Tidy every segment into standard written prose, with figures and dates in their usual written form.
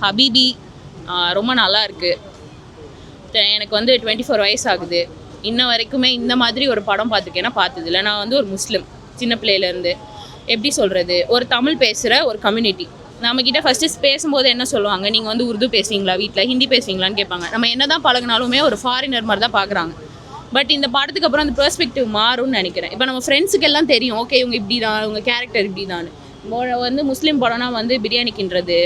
ஹபீபி ரொம்ப நல்லா இருக்குது. எனக்கு வந்து 24 வயசு ஆகுது. இன்ன வரைக்குமே இந்த மாதிரி ஒரு படம் பார்த்துருக்கேன்னா பார்த்ததில்ல. நான் வந்து ஒரு முஸ்லீம் சின்ன பிள்ளையிலேருந்து. எப்படி சொல்கிறது, ஒரு தமிழ் பேசுகிற ஒரு கம்யூனிட்டி நம்மக்கிட்ட ஃபஸ்ட்டு பேசும்போது என்ன சொல்லுவாங்க, நீங்கள் வந்து உருது பேசுவீங்களா வீட்டில், ஹிந்தி பேசுவீங்களான்னு கேட்பாங்க. நம்ம என்ன தான் பழகினாலுமே ஒரு ஃபாரினர் மாதிரி தான் பார்க்குறாங்க. பட் இந்த படத்துக்கு அப்புறம் அந்த பெர்ஸ்பெக்டிவ் மாறும்னு நினைக்கிறேன். இப்போ நம்ம ஃப்ரெண்ட்ஸுக்கு எல்லாம் தெரியும், ஓகே இவங்க இப்படி தான், இவங்க கேரக்டர் இப்படி தான். வந்து முஸ்லீம் படம்னா வந்து பிரியாணி கிண்டுறது,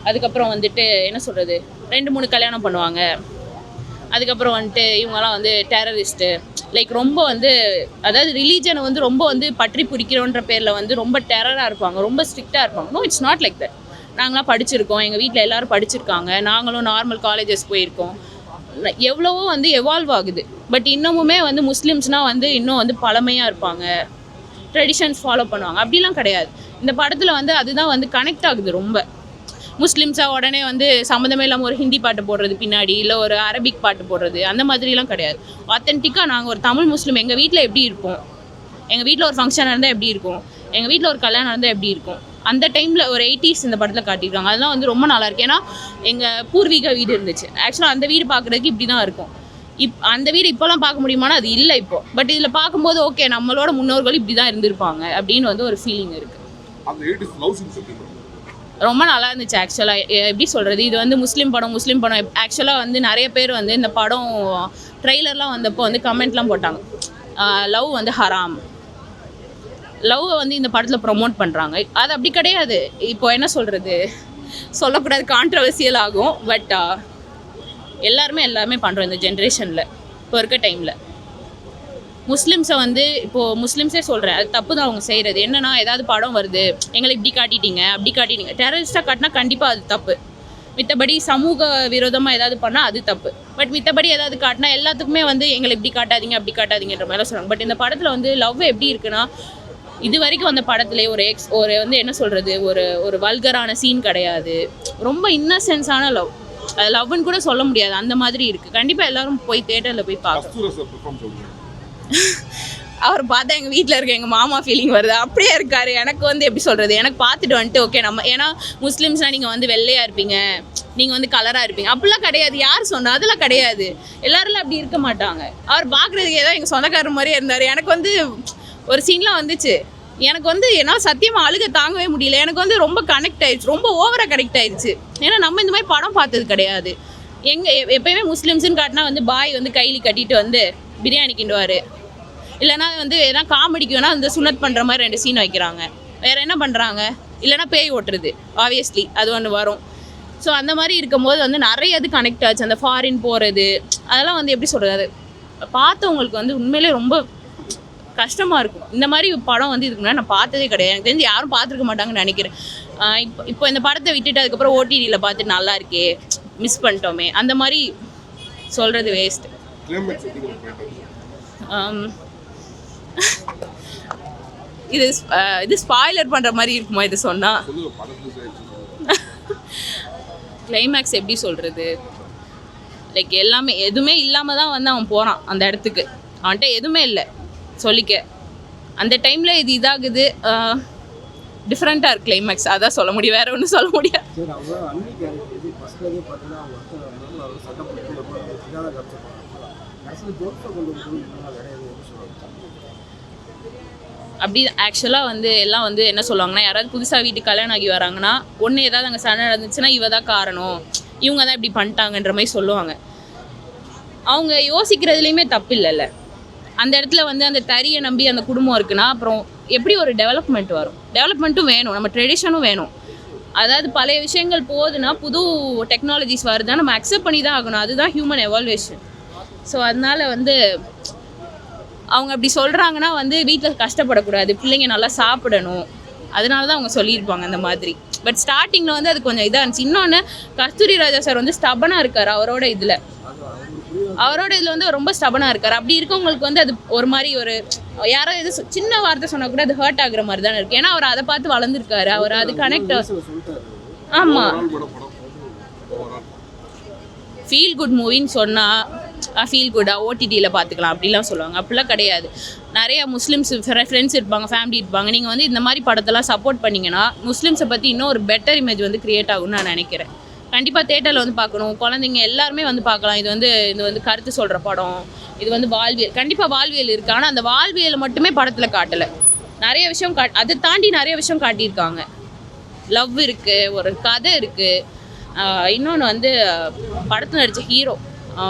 அதுக்கப்புறம் வந்துட்டு என்ன சொல்கிறது 2-3 கல்யாணம் பண்ணுவாங்க, அதுக்கப்புறம் வந்துட்டு இவங்கெல்லாம் வந்து டெரரிஸ்ட்டு, லைக் ரொம்ப வந்து அதாவது ரிலீஜனை வந்து ரொம்ப வந்து பற்றி பிடிக்கிறோன்ற பேரில் வந்து ரொம்ப டெரராக இருப்பாங்க, ரொம்ப ஸ்ட்ரிக்டாக இருப்பாங்க. No, it's not like that. நாங்களாம் படிச்சிருக்கோம், எங்கள் வீட்டில் எல்லோரும் படிச்சிருக்காங்க, நாங்களும் நார்மல் காலேஜஸ் போயிருக்கோம். எவ்வளவோ வந்து எவால்வ் ஆகுது. பட் இன்னமுமே வந்து முஸ்லீம்ஸ்னால் வந்து இன்னும் வந்து பழமையாக இருப்பாங்க, ட்ரெடிஷன்ஸ் ஃபாலோ பண்ணுவாங்க. அப்படிலாம் கிடையாது. இந்த படத்தில் வந்து அதுதான் வந்து கனெக்ட் ஆகுது ரொம்ப. முஸ்லீம்ஸாக உடனே வந்து சம்மந்தமே இல்லாமல் ஒரு ஹிந்தி பாட்டு போடுறது பின்னாடி, இல்லை ஒரு அரபிக் பாட்டு போடுறது, அந்த மாதிரிலாம் கிடையாது. ஆத்தென்டிக்காக நாங்கள் ஒரு தமிழ் முஸ்லீம் எங்கள் வீட்டில் எப்படி இருப்போம், எங்கள் வீட்டில் ஒரு ஃபங்க்ஷன் இருந்தால் எப்படி இருக்கும், எங்கள் வீட்டில் ஒரு கல்யாணம் இருந்தால் எப்படி இருக்கும், அந்த டைமில் ஒரு 80s இந்த படத்தில் காட்டியிருக்காங்க. அதெல்லாம் வந்து ரொம்ப நல்லாயிருக்கு. ஏன்னா எங்கள் பூர்வீக வீடு இருந்துச்சு. ஆக்சுவலாக அந்த வீடு பார்க்குறதுக்கு இப்படி தான் இருக்கும். அந்த வீடு இப்போலாம் பார்க்க முடியுமானா அது இல்லை இப்போ. பட் இதில் பார்க்கும்போது ஓகே நம்மளோட முன்னோர்கள் இப்படி தான் இருந்திருப்பாங்க அப்படின்னு வந்து ஒரு ஃபீலிங் இருக்குது. ரொம்ப நல்லா இருந்துச்சு. ஆக்சுவலாக எப்படி சொல்கிறது, இது வந்து முஸ்லீம் படம். ஆக்சுவலாக வந்து நிறைய பேர் வந்து இந்த படம் ட்ரெய்லர்லாம் வந்தப்போ வந்து கமெண்ட்லாம் போட்டாங்க, லவ் வந்து ஹராம், லவ் வந்து இந்த படத்தில் ப்ரொமோட் பண்ணுறாங்க. அது அப்படி கிடையாது. இப்போ என்ன சொல்கிறது, சொல்லக்கூடாது, கான்ட்ரவர்சியல் ஆகும். பட் எல்லாருமே பண்ணுறோம் இந்த ஜென்ரேஷனில், இப்போ இருக்க டைமில். முஸ்லீம்ஸை வந்து இப்போது முஸ்லீம்ஸே சொல்கிறேன், அது தப்பு தான் அவங்க செய்கிறது. என்னென்னா ஏதாவது படம் வருது, எங்களை இப்படி காட்டிட்டீங்க அப்படி காட்டிட்டீங்க, டெரரிஸ்ட்டாக காட்டினா கண்டிப்பாக அது தப்பு. மித்தபடி சமூக விரோதமாக ஏதாவது பண்ணால் அது தப்பு. பட் மித்தபடி ஏதாவது காட்டினா எல்லாத்துக்குமே வந்து எங்களை இப்படி காட்டாதீங்க அப்படி காட்டாதீங்கன்ற மாதிரிலாம் சொல்கிறாங்க. பட் இந்த படத்தில் வந்து லவ் எப்படி இருக்குன்னா, இது வரைக்கும் அந்த படத்துலேயே ஒரு வந்து என்ன சொல்கிறது, ஒரு வல்கரான சீன் கிடையாது. ரொம்ப இன்னசென்ஸான லவ், அது லவ்னு கூட சொல்ல முடியாது, அந்த மாதிரி இருக்குது. கண்டிப்பாக எல்லோரும் போய் தேட்டரில் போய் பார்க்கணும். அவர் பார்த்தா எங்கள் வீட்டில் இருக்க எங்கள் மாமா ஃபீலிங் வருது, அப்படியே இருக்காரு. எனக்கு வந்து எப்படி சொல்கிறது, எனக்கு பார்த்துட்டு வந்துட்டு ஓகே நம்ம, ஏன்னா முஸ்லீம்ஸ்னால் நீங்கள் வந்து வெள்ளையாக இருப்பீங்க, நீங்கள் வந்து கலராக இருப்பீங்க, அப்படிலாம் கிடையாது. யார் சொன்னால் அதெல்லாம் கிடையாது. எல்லாரும் அப்படி இருக்க மாட்டாங்க. அவர் பார்க்குறதுக்கு ஏதோ எங்கள் சொந்தக்காரர் மாதிரியே இருந்தார். எனக்கு வந்து ஒரு சீன்லாம் வந்துச்சு, எனக்கு வந்து என்னால் சத்தியமாக அழுக தாங்கவே முடியல. எனக்கு வந்து ரொம்ப கனெக்ட் ஆயிடுச்சு, ரொம்ப ஓவராக கனெக்ட் ஆயிடுச்சு. ஏன்னா நம்ம இந்த மாதிரி படம் பார்த்தது கிடையாது. எப்பயுமே முஸ்லீம்ஸுன்னு காட்டினா வந்து பாய் வந்து கைலி கட்டிட்டு வந்து பிரியாணி கிண்டுவார், இல்லைனா வந்து எதனா காமெடிக்கு வேணால் அந்த சுனத் பண்ணுற மாதிரி 2 சீன் வைக்கிறாங்க. வேறு என்ன பண்ணுறாங்க, இல்லைனா பேய் ஓட்டுறது, ஆப்வியஸ்லி அது ஒன்று வரும். ஸோ அந்த மாதிரி இருக்கும்போது வந்து நிறைய இது கனெக்ட் ஆச்சு. அந்த ஃபாரின் போகிறது அதெல்லாம் வந்து எப்படி சொல்கிறது, பார்த்தவங்களுக்கு வந்து உண்மையிலே ரொம்ப கஷ்டமாக இருக்கும். இந்த மாதிரி படம் வந்து இதுக்கு முன்னாடி நான் பார்த்ததே கிடையாது. எனக்கு தெரிஞ்சு யாரும் பார்த்துருக்க மாட்டாங்கன்னு நினைக்கிறேன். இப்போ இந்த படத்தை விட்டுட்டு அதுக்கப்புறம் ஓடிடியில் பார்த்துட்டு நல்லா இருக்கே, மிஸ் பண்ணிட்டோமே, அந்த மாதிரி சொல்கிறது வேஸ்ட்டு. இது ஸ்பாய்லர் பண்ணுற மாதிரி இருக்குமா இது சொன்னால்? கிளைமேக்ஸ் எப்படி சொல்கிறது, லைக் எல்லாமே எதுவுமே இல்லாமல் தான் வந்து அவன் போகிறான் அந்த இடத்துக்கு. அவன்கிட்ட எதுவுமே இல்லை சொல்லிக்க. அந்த டைமில் இது இதாகுது, டிஃப்ரெண்ட்டாக இருக்குது கிளைமேக்ஸ். அதான் சொல்ல முடியும், வேறு ஒன்றும் சொல்ல முடியாது. அப்படி ஆக்சுவலாக வந்து எல்லாம் வந்து என்ன சொல்லுவாங்கன்னா, யாராவது புதுசாக வீட்டுக்கு கல்யாணம் ஆகி வராங்கன்னா ஒன்று ஏதாவது அங்கே சண்டை நடந்துச்சுன்னா இவ தான் காரணம், இவங்க தான் இப்படி பண்ணிட்டாங்கன்ற மாதிரி சொல்லுவாங்க. அவங்க யோசிக்கிறதுலேயுமே தப்பு இல்லைல்ல. அந்த இடத்துல வந்து அந்த தறியை நம்பி அந்த குடும்பம் இருக்குன்னா அப்புறம் எப்படி ஒரு டெவலப்மெண்ட் வரும்? டெவலப்மெண்ட்டும் வேணும், நம்ம ட்ரெடிஷனும் வேணும். அதாவது பழைய விஷயங்கள் போகுதுன்னா புது டெக்னாலஜிஸ் வருதுன்னா நம்ம அக்செப்ட் பண்ணி தான் ஆகணும். அதுதான் ஹியூமன் எவால்வேஷன். ஸோ அதனால் வந்து அவங்க அப்படி சொல்கிறாங்கன்னா வந்து வீட்டில் கஷ்டப்படக்கூடாது, பிள்ளைங்க நல்லா சாப்பிடணும், அதனால தான் அவங்க சொல்லியிருப்பாங்க அந்த மாதிரி. பட் ஸ்டார்டிங்கில் வந்து அது கொஞ்சம் இதாக இருந்துச்சு. இன்னொன்று, கஸ்தூரி ராஜா சார் வந்து ஸ்டபனாக இருக்கார். அவரோட இதில் வந்து ரொம்ப ஸ்டபனாக இருக்கார். அப்படி இருக்கவங்களுக்கு வந்து அது ஒரு மாதிரி ஒரு யாராவது எது சின்ன வார்த்தை சொன்னால் கூட அது ஹர்ட் ஆகுற மாதிரி தானே இருக்குது. ஏன்னா அவர் அதை பார்த்து வளர்ந்துருக்காரு, அவர் அது கனெக்ட். ஆமாம், ஃபீல் குட் மூவின்னு சொன்னால் ஃபீல் குட்டாக ஓடிடியில் பார்த்துக்கலாம் அப்படிலாம் சொல்லுவாங்க. அப்படிலாம் கிடையாது. நிறைய முஸ்லீம்ஸ் ஃப்ரெண்ட்ஸ் இருப்பாங்க, ஃபேமிலி இருப்பாங்க. நீங்கள் வந்து இந்த மாதிரி படத்தெல்லாம் சப்போர்ட் பண்ணிங்கன்னா முஸ்லீம்ஸை பற்றி இன்னும் ஒரு பெட்டர் இமேஜ் வந்து க்ரியேட் ஆகும்னு நான் நினைக்கிறேன். கண்டிப்பாக தேட்டரில் வந்து பார்க்கணும், குழந்தைங்க எல்லாருமே வந்து பார்க்கலாம். இது வந்து கருத்து சொல்கிற படம், இது வந்து வாழ்வியல், கண்டிப்பாக வாழ்வியல் இருக்குது. ஆனால் அந்த வாழ்வியலை மட்டுமே படத்தில் காட்டலை, நிறைய விஷயம் அதை தாண்டி நிறைய விஷயம் காட்டியிருக்காங்க. லவ் இருக்குது, ஒரு கதை இருக்குது. இன்னொன்று வந்து படத்தில் நடித்த ஹீரோ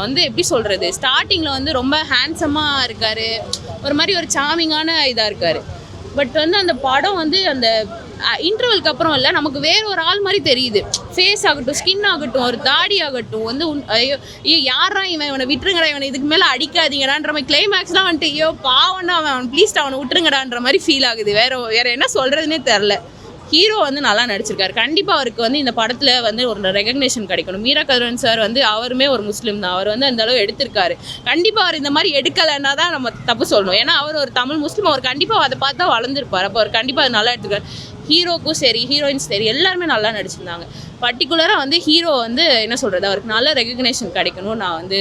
வந்து எப்படி சொல்கிறது, ஸ்டார்டிங்கில் வந்து ரொம்ப ஹேண்ட்ஸமாக இருக்கார், ஒரு மாதிரி ஒரு சாமிங்கான இதாக இருக்கார். பட் வந்து அந்த படம் வந்து அந்த இன்டர்வலுக்கு அப்புறம் இல்லை, நமக்கு வேற ஒரு ஆள் மாதிரி தெரியுது. ஃபேஸ் ஆகட்டும், ஸ்கின் ஆகட்டும், ஒரு தாடி ஆகட்டும் வந்து ஐயோ யாரா இவனை விட்டுருங்கடா, இவனை இதுக்கு மேலே அடிக்காதீங்கடான்ற மாதிரி கிளைமேக்ஸ்லாம் வந்துட்டு ஐயோ பாவன்னா அவன் ப்ளீஸ்ட் அவனை விட்டுருங்கடான்ற மாதிரி ஃபீல் ஆகுது. வேற என்ன சொல்கிறதுனே தெரில. ஹீரோ வந்து நல்லா நடிச்சிருக்காரு. கண்டிப்பாக அவருக்கு வந்து இந்த படத்தில் வந்து ஒரு ரெகக்னேஷன் கிடைக்கணும். மீரா கதிரவன் சார் வந்து அவருமே ஒரு முஸ்லீம் தான், அவர் வந்து அந்த அளவு எடுத்திருக்காரு. கண்டிப்பாக அவர் இந்த மாதிரி எடுக்கலைன்னா தான் நம்ம தப்பு சொல்லணும். ஏன்னா அவர் ஒரு தமிழ் முஸ்லீம், அவர் கண்டிப்பாக அதை பார்த்து தான் வளர்ந்துருப்பார். அப்போ அவர் கண்டிப்பாக அது நல்லா எடுத்துருக்காரு. ஹீரோக்கும் சரி, ஹீரோயின்ஸ் சரி, எல்லாருமே நல்லா நடிச்சிருந்தாங்க. பர்டிகுலராக வந்து ஹீரோ வந்து என்ன சொல்கிறது, அவருக்கு நல்ல ரெகக்னேஷன் கிடைக்கணும் நான் வந்து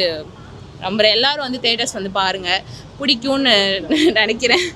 நம்புகிறேன். எல்லோரும் வந்து தேட்டர்ஸ் வந்து பாருங்கள், பிடிக்கும்னு நினைக்கிறேன்.